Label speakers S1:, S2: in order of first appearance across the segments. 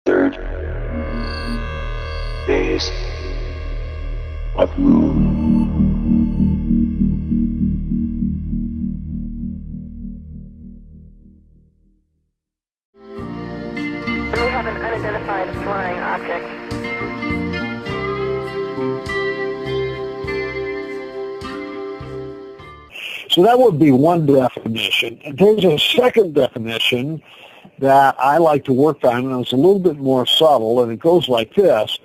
S1: third phase of moon.
S2: We have an unidentified flying object.
S3: So that would be one definition. There's a second definition that I like to work on, and it's a little bit more subtle, and it goes like this.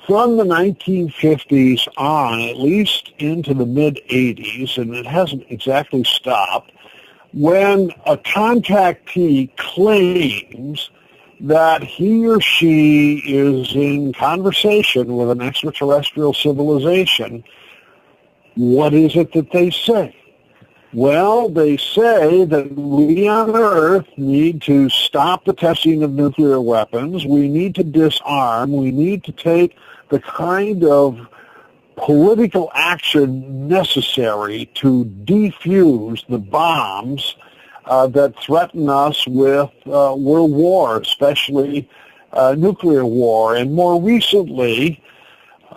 S3: From the 1950s on, at least into the mid-80s, and it hasn't exactly stopped, when a contactee claims that he or she is in conversation with an extraterrestrial civilization, what is it that they say? Well, they say that we on Earth need to stop the testing of nuclear weapons. We need to disarm. We need to take the kind of political action necessary to defuse the bombs that threaten us with world war, especially nuclear war. And more recently,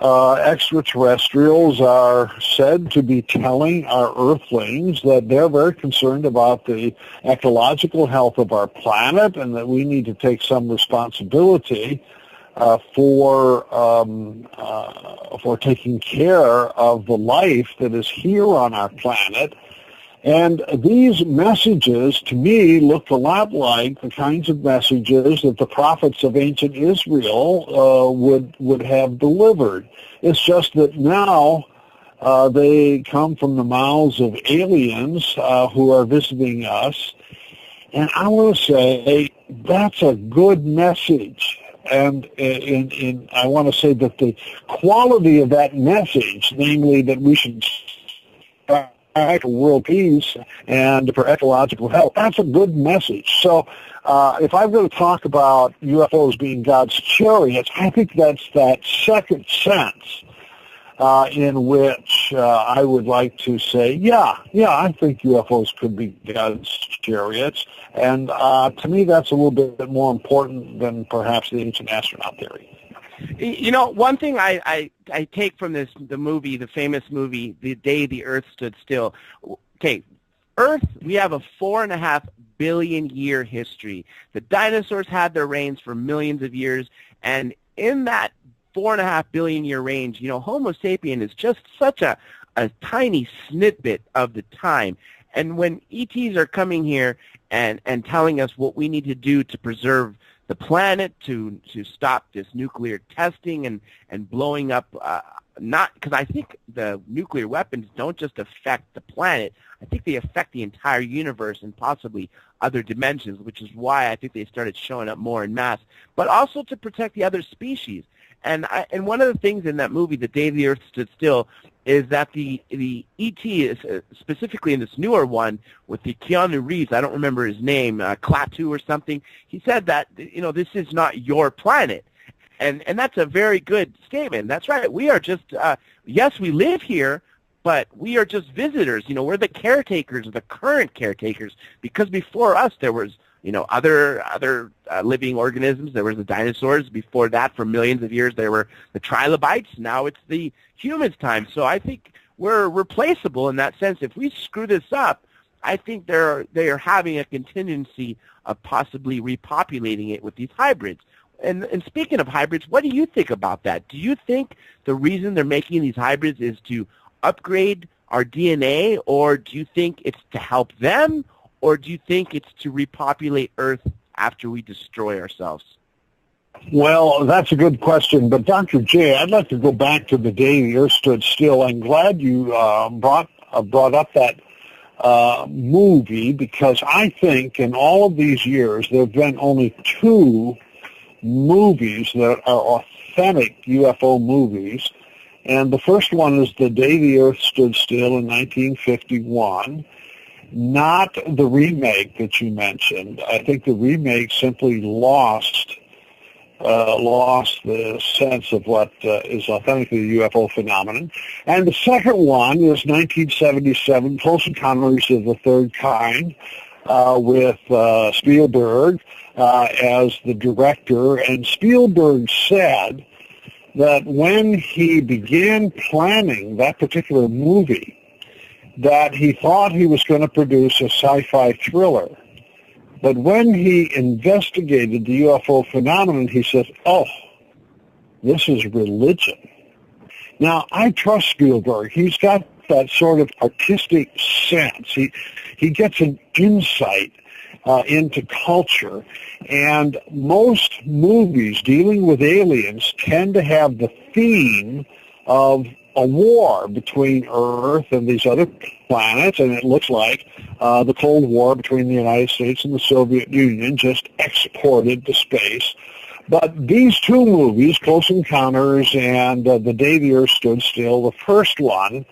S3: extraterrestrials are said to be telling our Earthlings that they're very concerned about the ecological health of our planet and that we need to take some responsibility for taking care of the life that is here on our planet. And these messages, to me, look a lot like the kinds of messages that the prophets of ancient Israel would have delivered. It's just that now they come from the mouths of aliens who are visiting us. And I want to say that's a good message. And I want to say that the quality of that message, namely that we should for world peace and for ecological health, that's a good message. So if I'm going to talk about UFOs being God's chariots, I think that's that second sense in which I would like to say, yeah, I think UFOs could be God's chariots. And to me, that's a little bit more important than perhaps the ancient astronaut theory.
S4: You know, one thing I take from the famous movie, The Day the Earth Stood Still. Okay, Earth, we have a 4.5 billion year history. The dinosaurs had their reigns for millions of years, and in that 4.5 billion year range, you know, Homo sapien is just such a tiny snippet of the time. And when ETs are coming here and telling us what we need to do to preserve the planet, to stop this nuclear testing and blowing up, not because I think the nuclear weapons don't just affect the planet. I think they affect the entire universe and possibly other dimensions, which is why I think they started showing up more en masse, but also to protect the other species. And one of the things in that movie, The Day the Earth Stood Still, is that the ET is specifically in this newer one with the Keanu Reeves, I don't remember his name, Klaatu or something. He said that, you know, this is not your planet. And that's a very good statement. That's right. We are just, yes, we live here, but we are just visitors. You know, we're the caretakers, the current caretakers, because before us there was, you know, other living organisms. There was the dinosaurs. Before that, for millions of years, there were the trilobites. Now it's the humans' time. So I think we're replaceable in that sense. If we screw this up, I think they are having a contingency of possibly repopulating it with these hybrids. And speaking of hybrids, what do you think about that? Do you think the reason they're making these hybrids is to upgrade our DNA, or do you think it's to help them, or do you think it's to repopulate Earth after we destroy ourselves?
S3: Well, that's a good question. But Dr. J, I'd like to go back to The Day the Earth Stood Still. I'm glad you brought up that movie, because I think in all of these years there have been only 2 movies that are authentic UFO movies. And the first one is The Day the Earth Stood Still in 1951. Not the remake that you mentioned. I think the remake simply lost the sense of what is authentically a UFO phenomenon. And the second one is 1977, Close Encounters of the Third Kind, with Spielberg. as the director, and Spielberg said that when he began planning that particular movie, that he thought he was going to produce a sci-fi thriller. But when he investigated the UFO phenomenon, he said, oh, this is religion. Now, I trust Spielberg. He's got that sort of artistic sense. He gets an insight into culture, and most movies dealing with aliens tend to have the theme of a war between Earth and these other planets, and it looks like the Cold War between the United States and the Soviet Union just exported to space. But these two movies, Close Encounters and The Day the Earth Stood Still, the first one,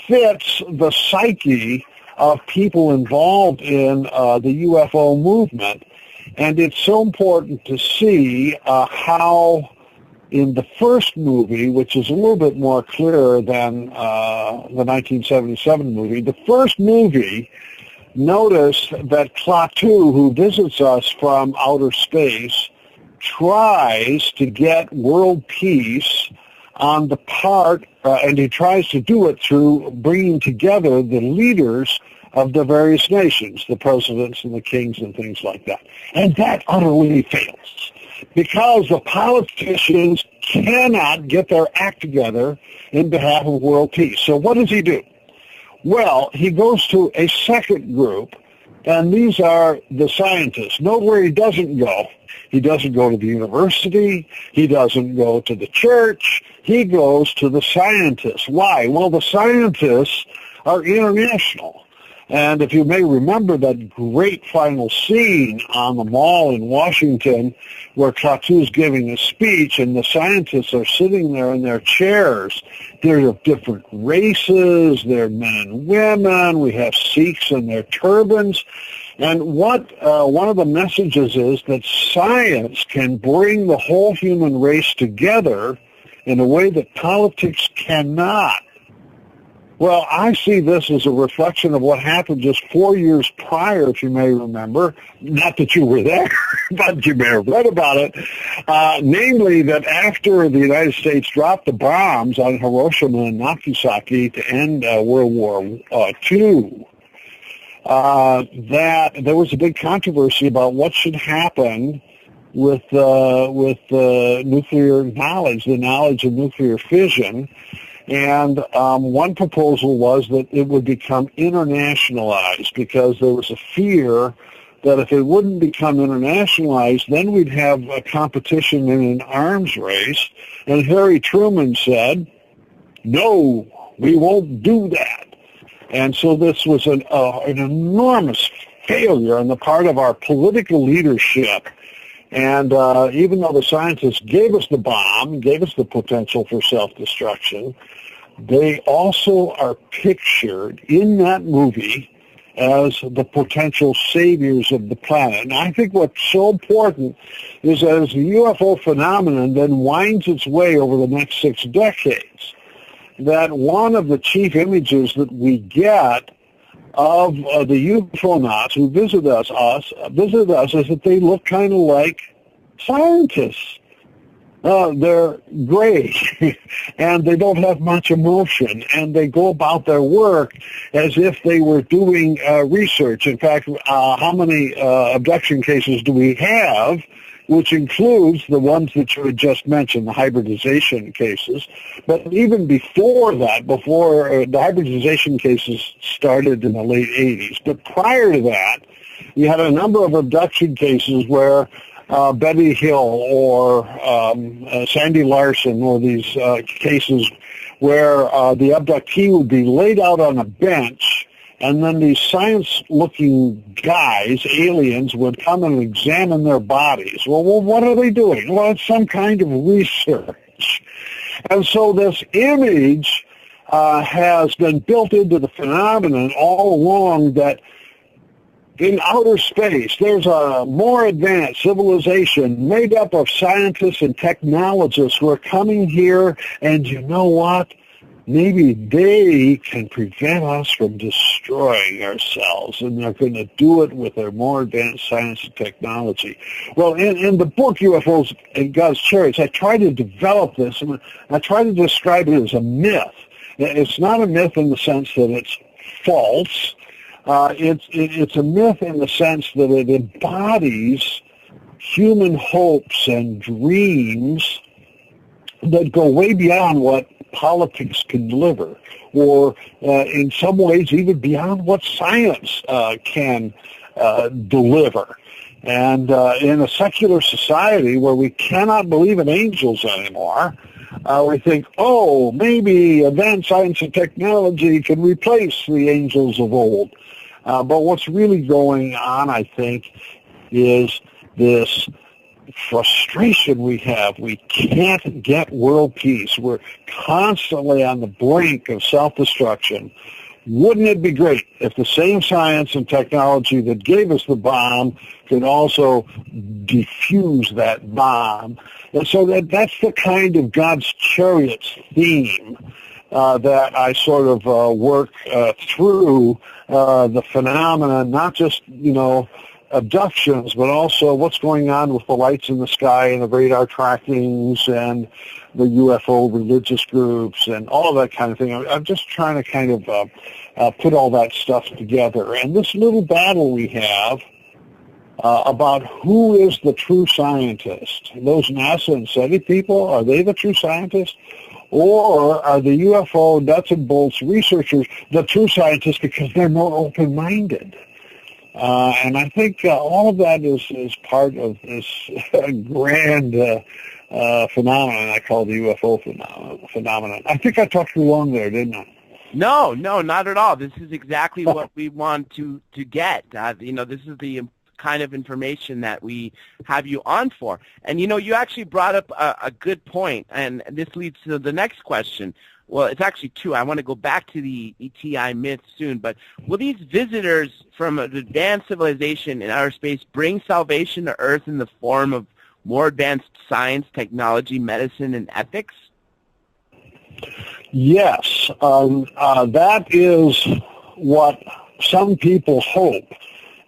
S3: fits the psyche of people involved in the UFO movement. And it's so important to see how in the first movie, which is a little bit more clear than the 1977 movie, the first movie, notice that Klaatu, who visits us from outer space, tries to get world peace on the part, and he tries to do it through bringing together the leaders of the various nations, the presidents and the kings and things like that. And that utterly fails, because the politicians cannot get their act together in behalf of world peace. So what does he do? Well, he goes to a second group, and these are the scientists. Note where he doesn't go. He doesn't go to the university. He doesn't go to the church. He goes to the scientists. Why? Well, the scientists are international. And if you may remember that great final scene on the mall in Washington where Klaatu is giving a speech and the scientists are sitting there in their chairs, they're of different races, they're men and women, we have Sikhs in their turbans. And what one of the messages is that science can bring the whole human race together in a way that politics cannot. Well, I see this as a reflection of what happened just 4 years prior, if you may remember. Not that you were there, but you may have read about it. Namely, that after the United States dropped the bombs on Hiroshima and Nagasaki to end World War II, that there was a big controversy about what should happen with nuclear knowledge, the knowledge of nuclear fission. And one proposal was that it would become internationalized, because there was a fear that if it wouldn't become internationalized, then we'd have a competition in an arms race. And Harry Truman said, no, we won't do that. And so this was an enormous failure on the part of our political leadership. And even though the scientists gave us the bomb, gave us the potential for self-destruction, they also are pictured in that movie as the potential saviors of the planet. And I think what's so important is that as the UFO phenomenon then winds its way over the next 6 decades, that one of the chief images that we get of the UFOnauts who visit us is that they look kind of like scientists. They're gray, and they don't have much emotion, and they go about their work as if they were doing research. In fact, how many abduction cases do we have, which includes the ones that you had just mentioned, the hybridization cases? But even before that, before the hybridization cases started in the late 80s, but prior to that, you had a number of abduction cases where Betty Hill or Sandy Larson, or these cases where the abductee would be laid out on a bench, and then these science-looking guys, aliens, would come and examine their bodies. Well, what are they doing? Well, it's some kind of research. And so this image has been built into the phenomenon all along, that in outer space, there's a more advanced civilization made up of scientists and technologists who are coming here, and you know what? maybe they can prevent us from destroying ourselves, and they're going to do it with their more advanced science and technology. Well, in the book, UFOs and God's Chariots, I try to develop this, and I try to describe it as a myth. It's not a myth in the sense that it's false. It's a myth in the sense that it embodies human hopes and dreams that go way beyond what politics can deliver, or in some ways even beyond what science can deliver. And in a secular society where we cannot believe in angels anymore, we think, oh, maybe advanced science and technology can replace the angels of old. But what's really going on, I think, is this frustration we have. We can't get world peace. We're constantly on the brink of self-destruction. Wouldn't it be great if the same science and technology that gave us the bomb could also defuse that bomb? And so that's the kind of God's Chariots theme that I sort of work through the phenomenon, not just, abductions, but also what's going on with the lights in the sky and the radar trackings and the UFO religious groups and all of that kind of thing. I'm just trying to kind of put all that stuff together. And this little battle we have about who is the true scientist, those NASA and SETI people, are they the true scientists? Or are the UFO nuts and bolts researchers the true scientists because they're more open-minded? And I think all of that is part of this grand phenomenon I call the UFO phenomenon. I think I talked too long there, didn't I?
S4: No, not at all. This is exactly what we want to get. This is the kind of information that we have you on for. And, you actually brought up a good point, and this leads to the next question. Well, it's actually two. I want to go back to the ETI myth soon, but will these visitors from an advanced civilization in outer space bring salvation to Earth in the form of more advanced science, technology, medicine, and ethics?
S3: Yes, that is what some people hope.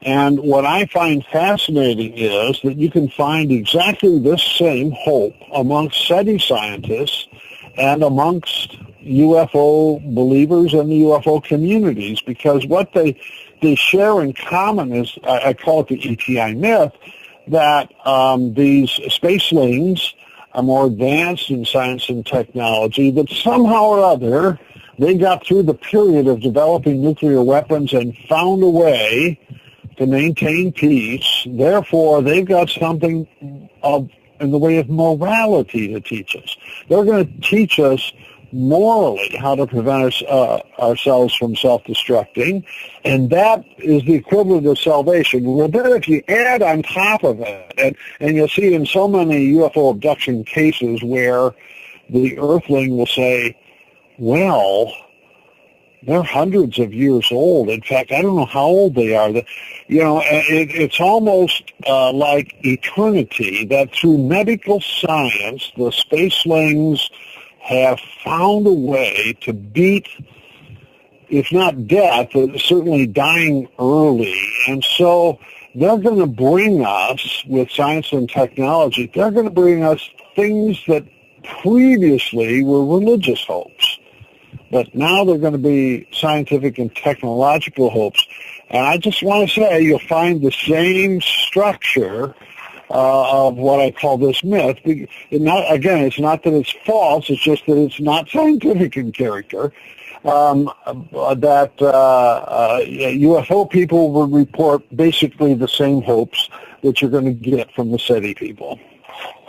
S3: And what I find fascinating is that you can find exactly this same hope amongst SETI scientists and amongst UFO believers and the UFO communities, because what they share in common is, I call it the ETI myth, that these spacelings are more advanced in science and technology, that somehow or other they got through the period of developing nuclear weapons and found a way to maintain peace. Therefore, they've got something in the way of morality to teach us. They're going to teach us morally how to prevent ourselves from self-destructing, and that is the equivalent of salvation. Well, then if you add on top of it, and you'll see in so many UFO abduction cases where the Earthling will say, well, they're hundreds of years old. In fact, I don't know how old they are. It's almost like eternity, that through medical science, the spacelings have found a way to beat, if not death, certainly dying early. And so they're going to bring us, with science and technology, they're going to bring us things that previously were religious hopes. But now they're going to be scientific and technological hopes. And I just want to say you'll find the same structure of what I call this myth. It's not that it's false, it's just that it's not scientific in character. That UFO people will report basically the same hopes that you're going to get from the SETI people.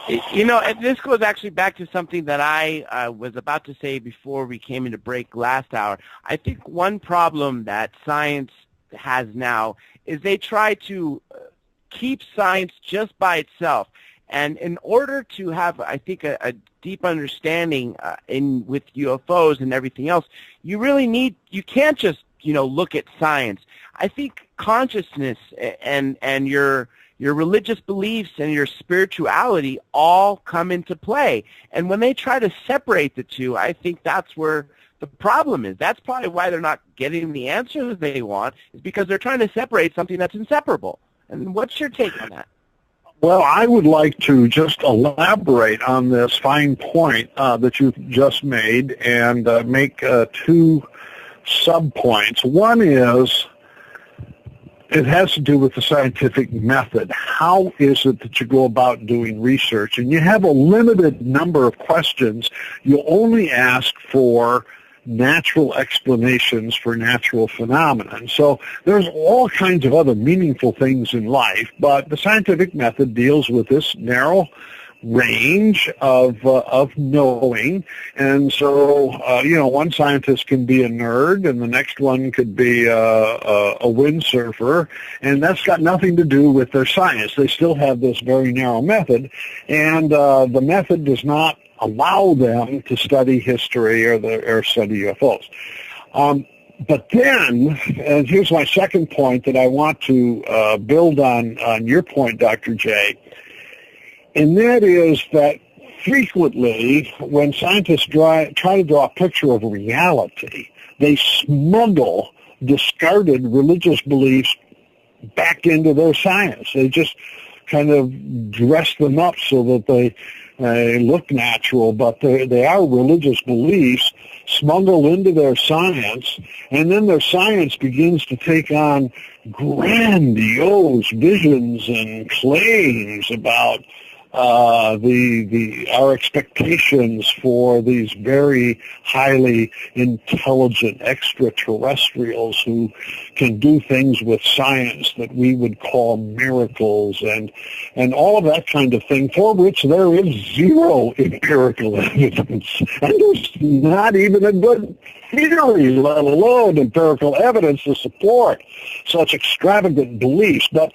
S4: And this goes actually back to something that I was about to say before we came into break last hour. I think one problem that science has now is they try to keep science just by itself. And in order to have, I think, a deep understanding with UFOs and everything else, you can't just, look at science. I think consciousness and your religious beliefs and your spirituality all come into play. And when they try to separate the two, I think that's where The problem is that's probably why they're not getting the answers they want, is because they're trying to separate something that's inseparable. And what's your take on that?
S3: Well, I would like to just elaborate on this fine point that you've just made and make two sub-points. One is it has to do with the scientific method. How is it that you go about doing research? And you have a limited number of questions. You only ask for natural explanations for natural phenomena. And so there's all kinds of other meaningful things in life, but the scientific method deals with this narrow range of knowing. And so, one scientist can be a nerd and the next one could be a windsurfer, and that's got nothing to do with their science. They still have this very narrow method, and the method does not allow them to study history or study UFOs. But then, and here's my second point that I want to build on your point, Dr. J, and that is that frequently when scientists try to draw a picture of reality, they smuggle discarded religious beliefs back into their science. They just kind of dress them up so that they look natural, but they are religious beliefs smuggled into their science, and then their science begins to take on grandiose visions and claims about our expectations for these very highly intelligent extraterrestrials who can do things with science that we would call miracles and all of that kind of thing, for which there is zero empirical evidence. And there's not even a good theory, let alone empirical evidence to support such extravagant beliefs. But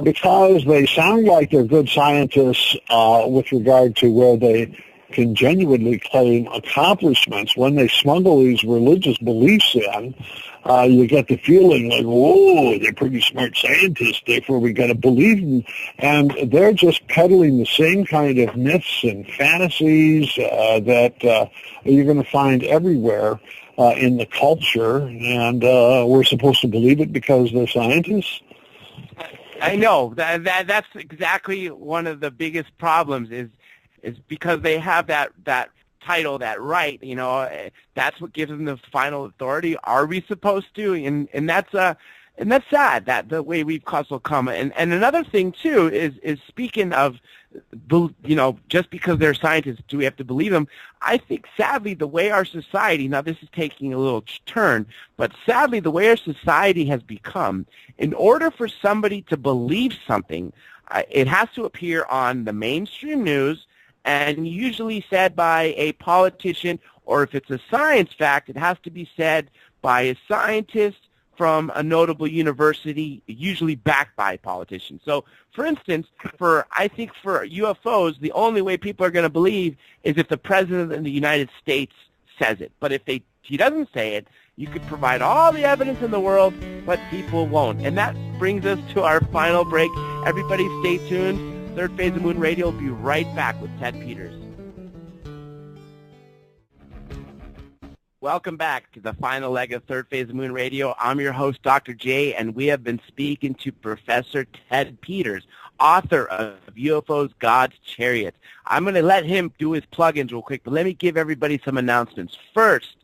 S3: because they sound like they're good scientists with regard to where they can genuinely claim accomplishments, when they smuggle these religious beliefs in, you get the feeling like, whoa, they're pretty smart scientists, therefore we got to believe them. And they're just peddling the same kind of myths and fantasies that you're going to find everywhere in the culture, and we're supposed to believe it because they're scientists?
S4: I know. That's exactly one of the biggest problems is because they have that title, that right, that's what gives them the final authority. Are we supposed to? And that's sad, that the way we've also come. And another thing too is speaking of, just because they're scientists, do we have to believe them? I think sadly the way our society, now this is taking a little turn, but sadly the way our society has become, in order for somebody to believe something, it has to appear on the mainstream news and usually said by a politician, or if it's a science fact, it has to be said by a scientist from a notable university, usually backed by politicians. So, for instance, I think for UFOs, the only way people are going to believe is if the President of the United States says it. But if he doesn't say it, you could provide all the evidence in the world, but people won't. And that brings us to our final break. Everybody stay tuned. Third Phase of Moon Radio will be right back with Ted Peters. Welcome back to the final leg of Third Phase of Moon Radio. I'm your host, Dr. J, and we have been speaking to Professor Ted Peters, author of UFOs, God's Chariots. I'm going to let him do his plugins real quick, but let me give everybody some announcements. First,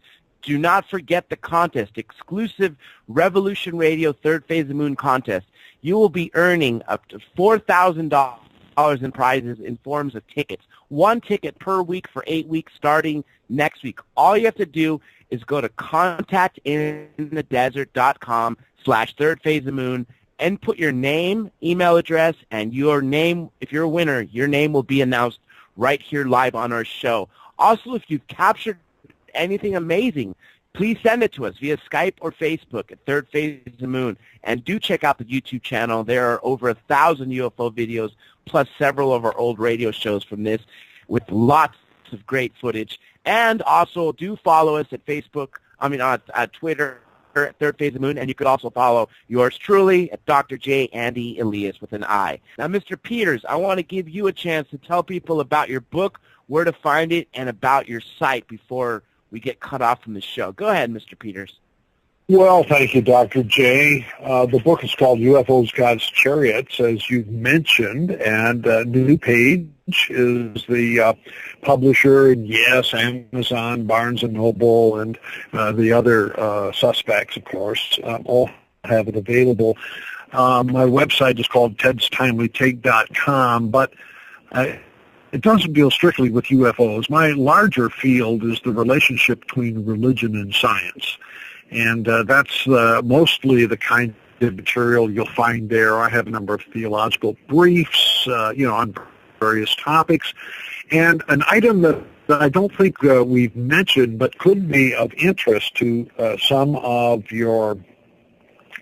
S4: do not forget the contest, exclusive Revolution Radio Third Phase of the Moon contest. You will be earning up to $4,000 in prizes in forms of tickets. One ticket per week for 8 weeks starting next week. All you have to do is go to contactinthedesert.com/third phase of the moon and put your name, email address, and your name. If you're a winner, your name will be announced right here live on our show. Also, if you've captured anything amazing, please send it to us via Skype or Facebook at Third Phase of the Moon. And do check out the YouTube channel. There are over 1,000 UFO videos, plus several of our old radio shows from this, with lots of great footage. And also do follow us at Twitter at Third Phase of the Moon, and you could also follow yours truly at Dr. J. Andy Elias with an I. Now, Mr. Peters, I want to give you a chance to tell people about your book, where to find it, and about your site before we get cut off from the show. Go ahead, Mr. Peters.
S3: Well, thank you, Dr. J. The book is called UFOs, God's Chariots, as you've mentioned, and New Page is the publisher, and yes, Amazon, Barnes & Noble, and the other suspects, of course, all have it available. My website is called tedstimelykake.com, but it doesn't deal strictly with UFOs. My larger field is the relationship between religion and science. And that's mostly the kind of material you'll find there. I have a number of theological briefs, on various topics. And an item that I don't think we've mentioned but could be of interest to some of your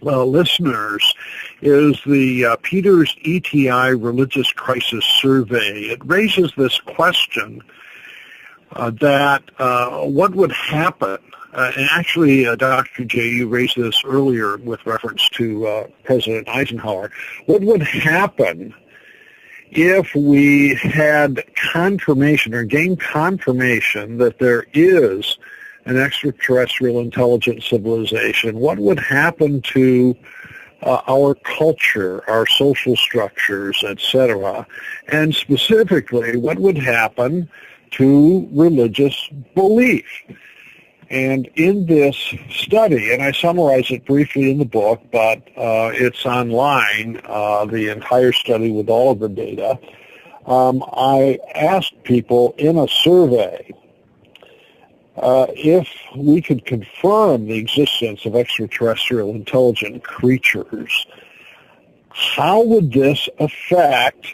S3: listeners is the Peters ETI Religious Crisis Survey. It raises this question that what would happen. And actually, Dr. J, you raised this earlier with reference to President Eisenhower. What would happen if we had confirmation or gained confirmation that there is an extraterrestrial intelligent civilization? What would happen to our culture, our social structures, etc.? And specifically, what would happen to religious belief? And in this study, and I summarize it briefly in the book, but it's online, the entire study with all of the data, I asked people in a survey if we could confirm the existence of extraterrestrial intelligent creatures, how would this affect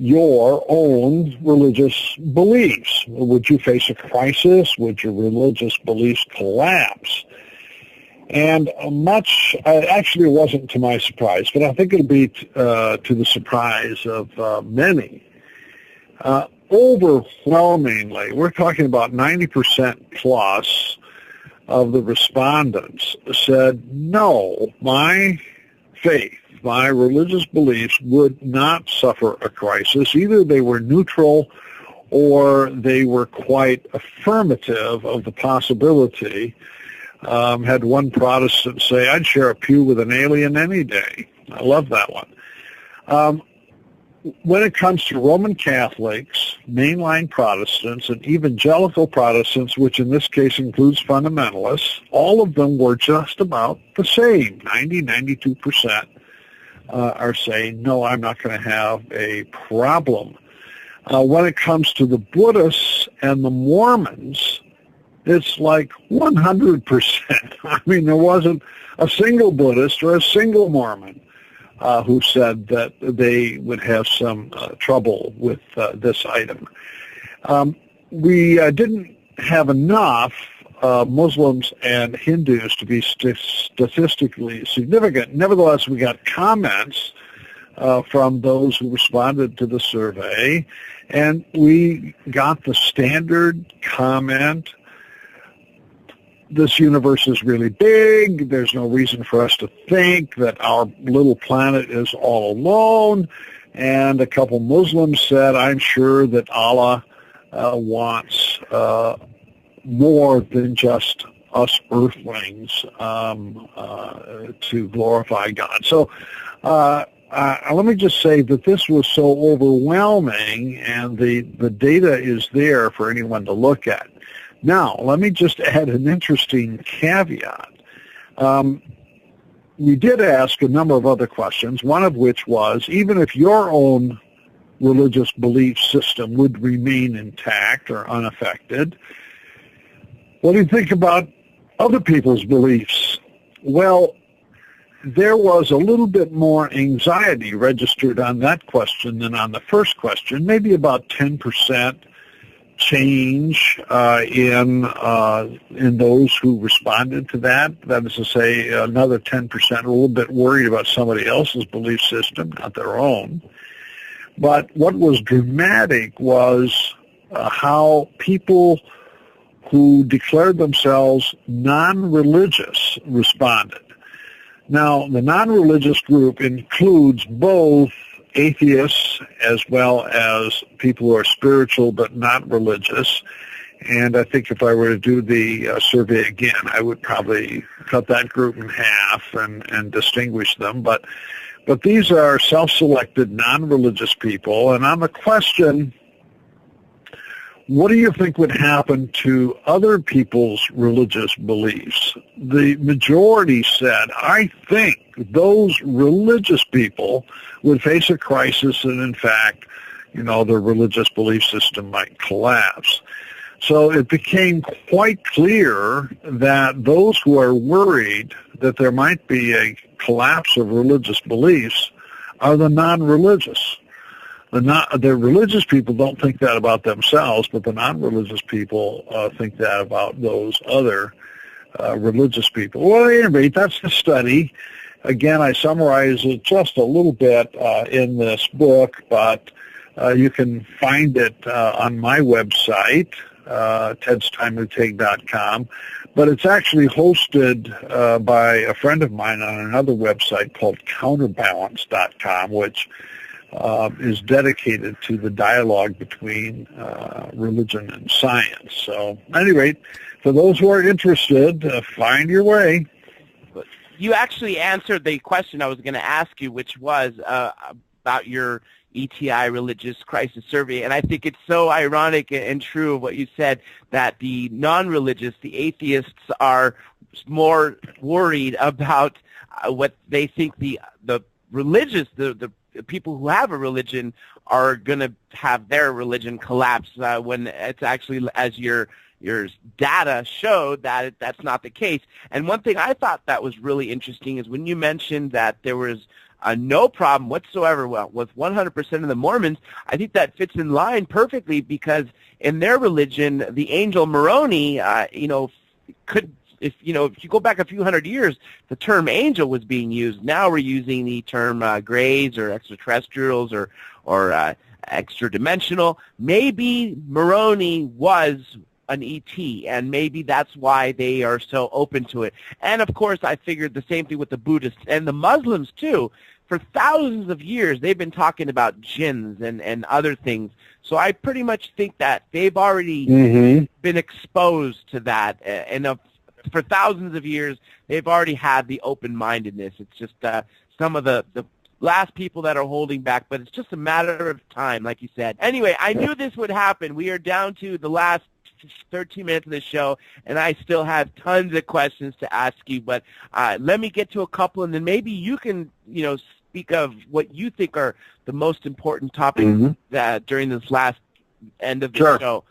S3: your own religious beliefs? Would you face a crisis? Would your religious beliefs collapse? And actually it wasn't to my surprise, but I think it'll be to the surprise of many. Overwhelmingly, we're talking about 90% plus of the respondents said, no, my faith, my religious beliefs would not suffer a crisis. Either they were neutral or they were quite affirmative of the possibility. Had one Protestant say, I'd share a pew with an alien any day. I love that one. When it comes to Roman Catholics, mainline Protestants, and evangelical Protestants, which in this case includes fundamentalists, all of them were just about the same, 92%. Are saying, no, I'm not going to have a problem. When it comes to the Buddhists and the Mormons, it's like 100%. I mean, there wasn't a single Buddhist or a single Mormon who said that they would have some trouble with this item. We didn't have enough Muslims and Hindus to be statistically significant. Nevertheless, we got comments from those who responded to the survey, and we got the standard comment, this universe is really big, there's no reason for us to think that our little planet is all alone, and a couple Muslims said, I'm sure that Allah wants more than just us earthlings to glorify God. So let me just say that this was so overwhelming, and the data is there for anyone to look at. Now, let me just add an interesting caveat. We did ask a number of other questions, one of which was, even if your own religious belief system would remain intact or unaffected, what do you think about other people's beliefs? Well, there was a little bit more anxiety registered on that question than on the first question, maybe about 10% change in those who responded to that. That is to say, another 10% a little bit worried about somebody else's belief system, not their own. But what was dramatic was how people who declared themselves non-religious responded. Now, the non-religious group includes both atheists as well as people who are spiritual but not religious. And I think if I were to do the survey again, I would probably cut that group in half and distinguish them. But these are self-selected, non-religious people. And on the question, what do you think would happen to other people's religious beliefs? The majority said, I think those religious people would face a crisis and, in fact, their religious belief system might collapse. So it became quite clear that those who are worried that there might be a collapse of religious beliefs are the non-religious. The religious people don't think that about themselves, but the non-religious people think that about those other religious people. Well, at any rate, that's the study. Again, I summarize it just a little bit in this book, but you can find it on my website, tedstimelytake.com. But it's actually hosted by a friend of mine on another website called counterbalance.com, which is dedicated to the dialogue between religion and science. So, at any rate, for those who are interested, find your way.
S4: You actually answered the question I was going to ask you, which was about your ETI Religious Crisis Survey, and I think it's so ironic and true of what you said, that the non-religious, the atheists, are more worried about what they think the religious, the people who have a religion are going to have their religion collapse, when it's actually, as your data showed, that's not the case. And one thing I thought that was really interesting is when you mentioned that there was no problem whatsoever with 100% of the Mormons. I think that fits in line perfectly, because in their religion, the angel Moroni, could, if you go back a few hundred years, the term angel was being used. Now we're using the term grays or extraterrestrials or extra dimensional. Maybe Moroni was an ET, and maybe that's why they are so open to it. And of course, I figured the same thing with the Buddhists and the Muslims too. For thousands of years, they've been talking about jinns and other things. So I pretty much think that they've already been exposed to that, and for thousands of years, they've already had the open-mindedness. It's just some of the last people that are holding back, but it's just a matter of time, like you said. Anyway, I knew this would happen. We are down to the last 13 minutes of the show, and I still have tons of questions to ask you, but let me get to a couple, and then maybe you can, speak of what you think are the most important topics that during this last end of the show.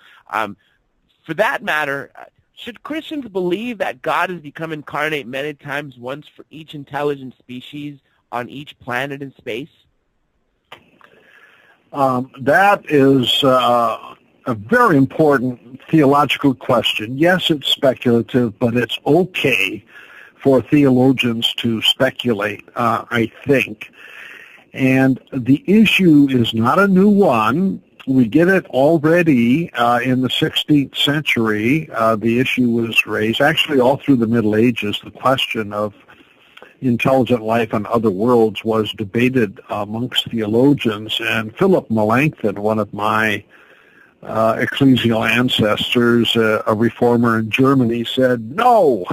S4: For that matter, should Christians believe that God has become incarnate many times, once for each intelligent species on each planet in space?
S3: That is a very important theological question. Yes, it's speculative, but it's okay for theologians to speculate, I think. And the issue is not a new one. We get it already in the 16th century. The issue was raised, actually all through the Middle Ages. The question of intelligent life on other worlds was debated amongst theologians. And Philip Melanchthon, one of my ecclesial ancestors, a reformer in Germany, said, no,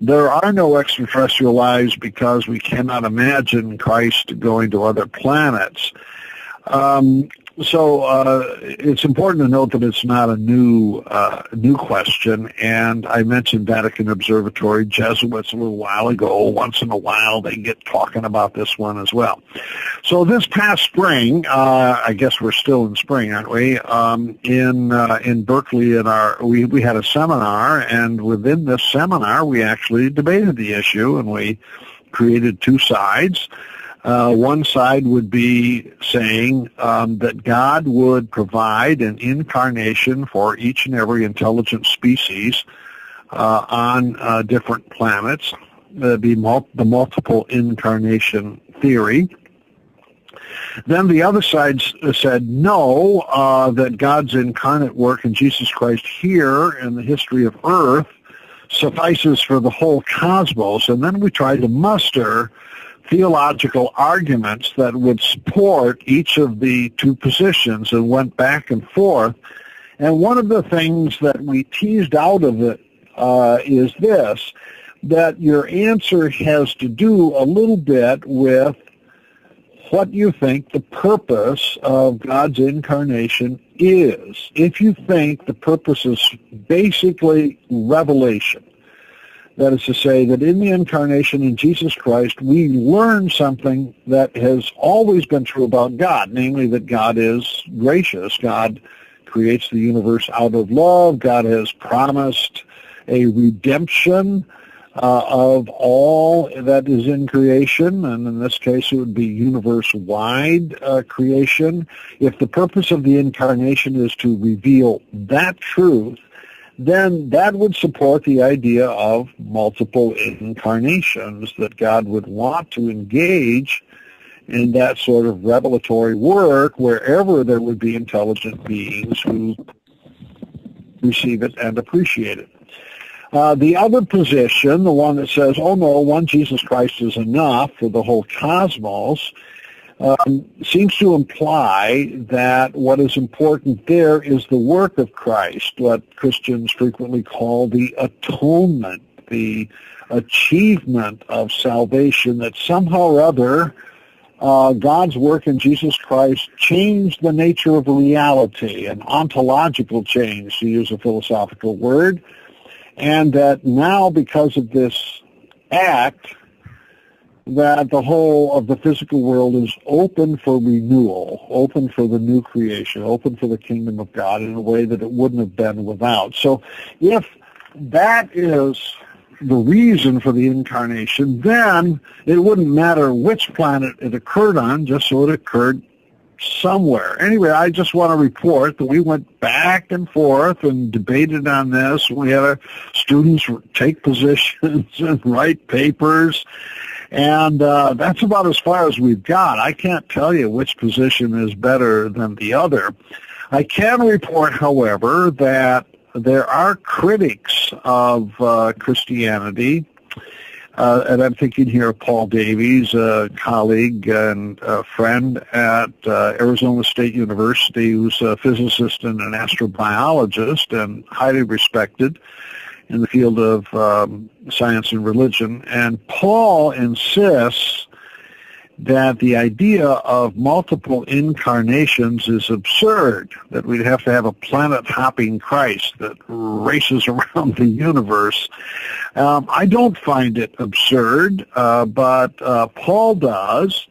S3: there are no extraterrestrial lives because we cannot imagine Christ going to other planets. So it's important to note that it's not a new question, and I mentioned Vatican Observatory, Jesuits a little while ago. Once in a while they get talking about this one as well. So this past spring, I guess we're still in spring, aren't we? In Berkeley, we had a seminar, and within this seminar we actually debated the issue, and we created two sides. One side would be saying that God would provide an incarnation for each and every intelligent species on different planets. That'd be the multiple incarnation theory. Then the other side said no, that God's incarnate work in Jesus Christ here in the history of Earth suffices for the whole cosmos. And then we tried to muster theological arguments that would support each of the two positions, and went back and forth. And one of the things that we teased out of it is this, that your answer has to do a little bit with what you think the purpose of God's incarnation is. If you think the purpose is basically revelation, that is to say that in the incarnation in Jesus Christ, we learn something that has always been true about God, namely that God is gracious. God creates the universe out of love. God has promised a redemption of all that is in creation, and in this case it would be universe-wide creation. If the purpose of the incarnation is to reveal that truth, then that would support the idea of multiple incarnations, that God would want to engage in that sort of revelatory work wherever there would be intelligent beings who receive it and appreciate it. The other position, the one that says, oh no, one Jesus Christ is enough for the whole cosmos, seems to imply that what is important there is the work of Christ, what Christians frequently call the atonement, the achievement of salvation, that somehow or other God's work in Jesus Christ changed the nature of reality, an ontological change, to use a philosophical word, and that now, because of this act, that the whole of the physical world is open for renewal, open for the new creation, open for the kingdom of God in a way that it wouldn't have been without. So if that is the reason for the incarnation, then it wouldn't matter which planet it occurred on, just so it occurred somewhere. Anyway, I just want to report that we went back and forth and debated on this. We had our students take positions and write papers, and that's about as far as we've got. I can't tell you which position is better than the other. I can report, however, that there are critics of Christianity, and I'm thinking here of Paul Davies, a colleague and a friend at Arizona State University, who's a physicist and an astrobiologist and highly respected in the field of science and religion. And Paul insists that the idea of multiple incarnations is absurd, that we'd have to have a planet-hopping Christ that races around the universe. I don't find it absurd, but Paul does.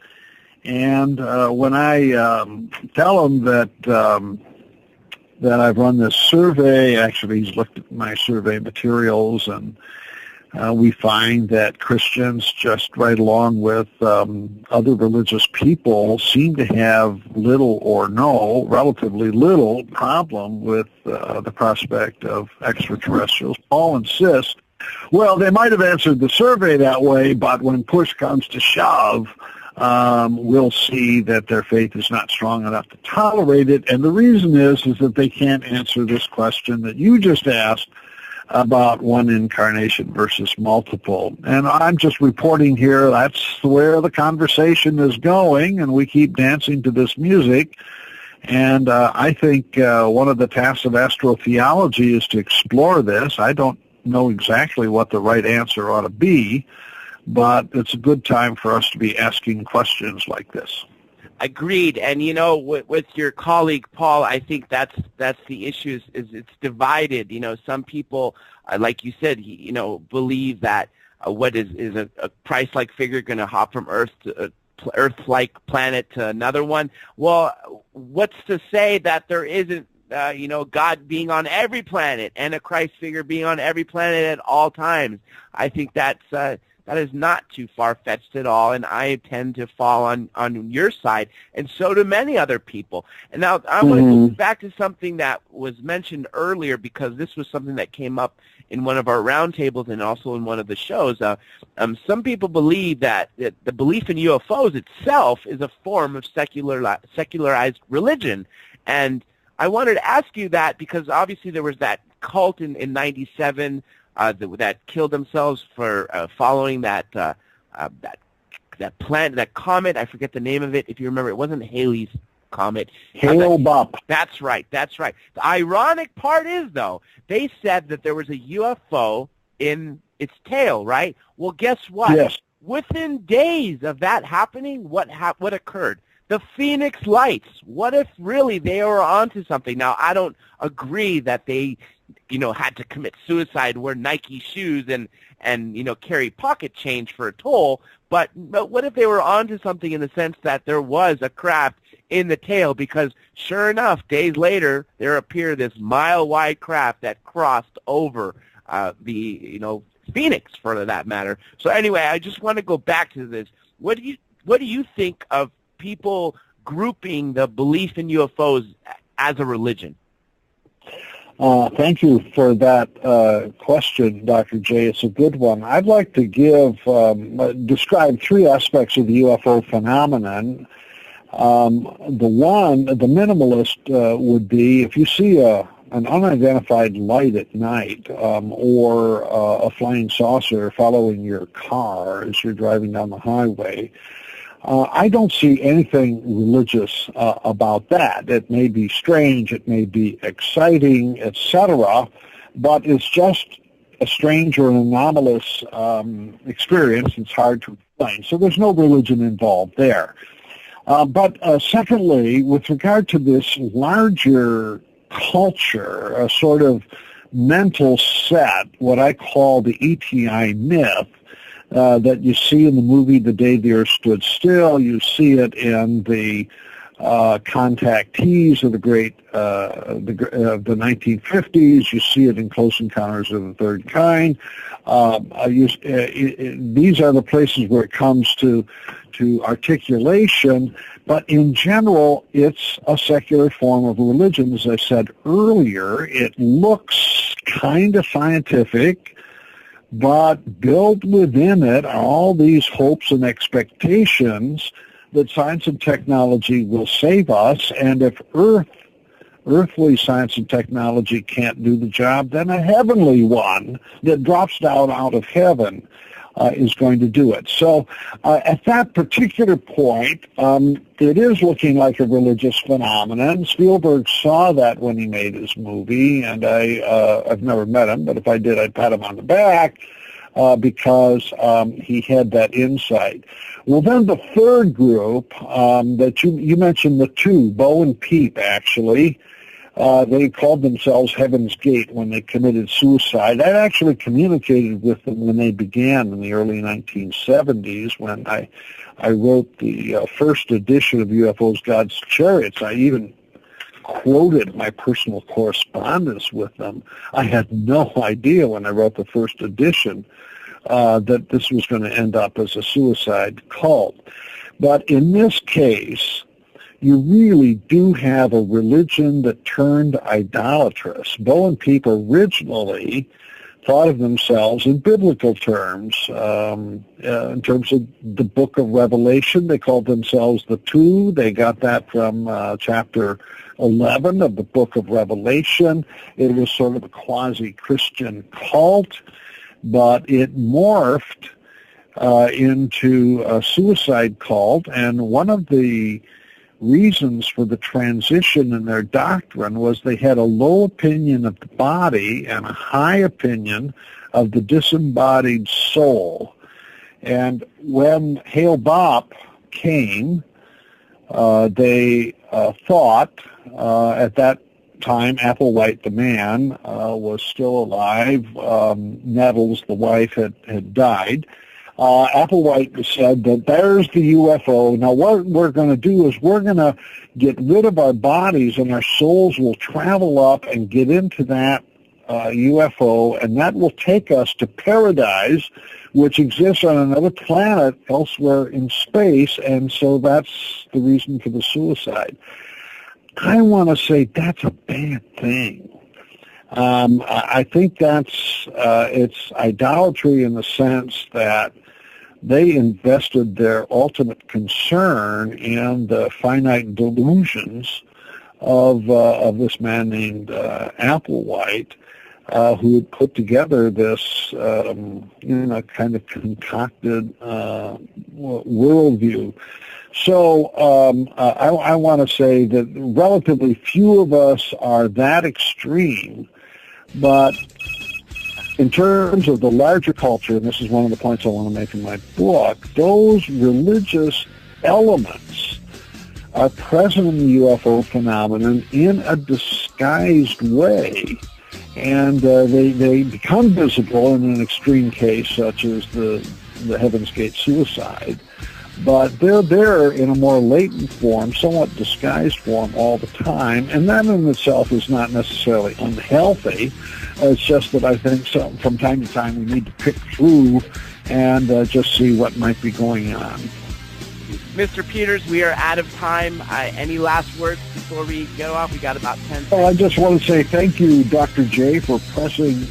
S3: And when I tell him that I've run this survey, actually he's looked at my survey materials, and we find that Christians, just right along with other religious people, seem to have little or no, relatively little problem with the prospect of extraterrestrials. Paul insists, well, they might have answered the survey that way, but when push comes to shove, we'll see that their faith is not strong enough to tolerate it. And the reason is that they can't answer this question that you just asked about one incarnation versus multiple. And I'm just reporting here that's where the conversation is going, and we keep dancing to this music. And I think one of the tasks of astrotheology is to explore this. I don't know exactly what the right answer ought to be, but it's a good time for us to be asking questions like this.
S4: Agreed. And, you know, with your colleague, Paul, I think that's the issue is it's divided. You know, some people, like you said, you know, believe that what is a Christ-like figure going to hop from Earth to Earth-like planet to another one. Well, what's to say that there isn't, you know, God being on every planet and a Christ figure being on every planet at all times? I think that is not too far-fetched at all, and I tend to fall on your side, and so do many other people. And now I want to go back to something that was mentioned earlier, because this was something that came up in one of our roundtables and also in one of the shows. Some people believe that the belief in UFOs itself is a form of secularized religion. And I wanted to ask you that because obviously there was that cult in 97 that killed themselves for following that comet. I forget the name of it. If you remember, it wasn't Halley's comet.
S3: Hale-Bopp.
S4: That's right. That's right. The ironic part is, though, they said that there was a UFO in its tail, right? Well, guess what?
S3: Yes.
S4: Within days of that happening, what occurred? The Phoenix Lights. What if really they were onto something? Now, I don't agree that they, had to commit suicide, wear Nike shoes, and carry pocket change for a toll. But what if they were onto something in the sense that there was a craft in the tail? Because sure enough, days later, there appeared this mile-wide craft that crossed over the Phoenix, for that matter. So anyway, I just want to go back to this. What do you think of people grouping the belief in UFOs as a religion?
S3: Thank you for that question, Dr. J. It's a good one. I'd like to describe three aspects of the UFO phenomenon. The minimalist would be if you see an unidentified light at night or a flying saucer following your car as you're driving down the highway. I don't see anything religious about that. It may be strange, it may be exciting, etc., but it's just a strange or an anomalous experience. It's hard to explain. So there's no religion involved there. But secondly, with regard to this larger culture, a sort of mental set, what I call the ETI myth, that you see in the movie The Day the Earth Stood Still. You see it in the contactees of the the 1950s. You see it in Close Encounters of the Third Kind. These are the places where it comes to articulation, but in general, it's a secular form of religion. As I said earlier, it looks kind of scientific, but built within it are all these hopes and expectations that science and technology will save us, and if earthly science and technology can't do the job, then a heavenly one that drops down out of heaven is going to do it. So at that particular point, it is looking like a religious phenomenon. Spielberg saw that when he made his movie, and I've never met him, but if I did, I'd pat him on the back because he had that insight. Well, then the third group that you mentioned, the two, Bo and Peep, actually, they called themselves Heaven's Gate when they committed suicide. I actually communicated with them when they began in the early 1970s when I wrote the first edition of UFOs, God's Chariots. I even quoted my personal correspondence with them. I had no idea when I wrote the first edition that this was going to end up as a suicide cult. But in this case, you really do have a religion that turned idolatrous. Bo and Peep originally thought of themselves in biblical terms. In terms of the book of Revelation, they called themselves the Two. They got that from chapter 11 of the book of Revelation. It was sort of a quasi-Christian cult, but it morphed into a suicide cult, and one of the reasons for the transition in their doctrine was they had a low opinion of the body and a high opinion of the disembodied soul. And when Hale-Bopp came, they thought at that time Applewhite the man was still alive. Nettles, the wife, had died. Applewhite said that there's the UFO. Now what we're going to do is we're going to get rid of our bodies and our souls will travel up and get into that UFO, and that will take us to paradise, which exists on another planet elsewhere in space, and so that's the reason for the suicide. I want to say that's a bad thing. I think it's idolatry in the sense that they invested their ultimate concern in the finite delusions of this man named Applewhite, who had put together this kind of concocted worldview. So I want to say that relatively few of us are that extreme, but in terms of the larger culture, and this is one of the points I want to make in my book, those religious elements are present in the UFO phenomenon in a disguised way, and they become visible in an extreme case such as the Heaven's Gate suicide, but they're there in a more latent form, somewhat disguised form all the time, and that in itself is not necessarily unhealthy. It's just that I think from time to time we need to pick through and just see what might be going on.
S4: Mr. Peters, we are out of time. Any last words before we go off? We got about 10 seconds.
S3: Well, I just want to say thank you, Dr. J, for pressing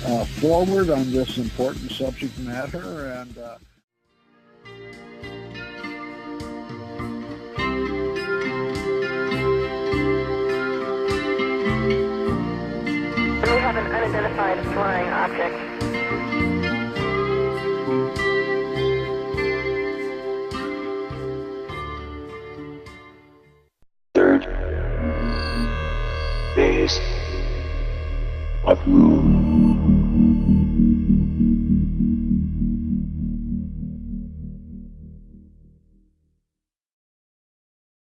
S3: forward on this important subject matter. And
S2: We have an unidentified flying object.
S1: Third phase of moon.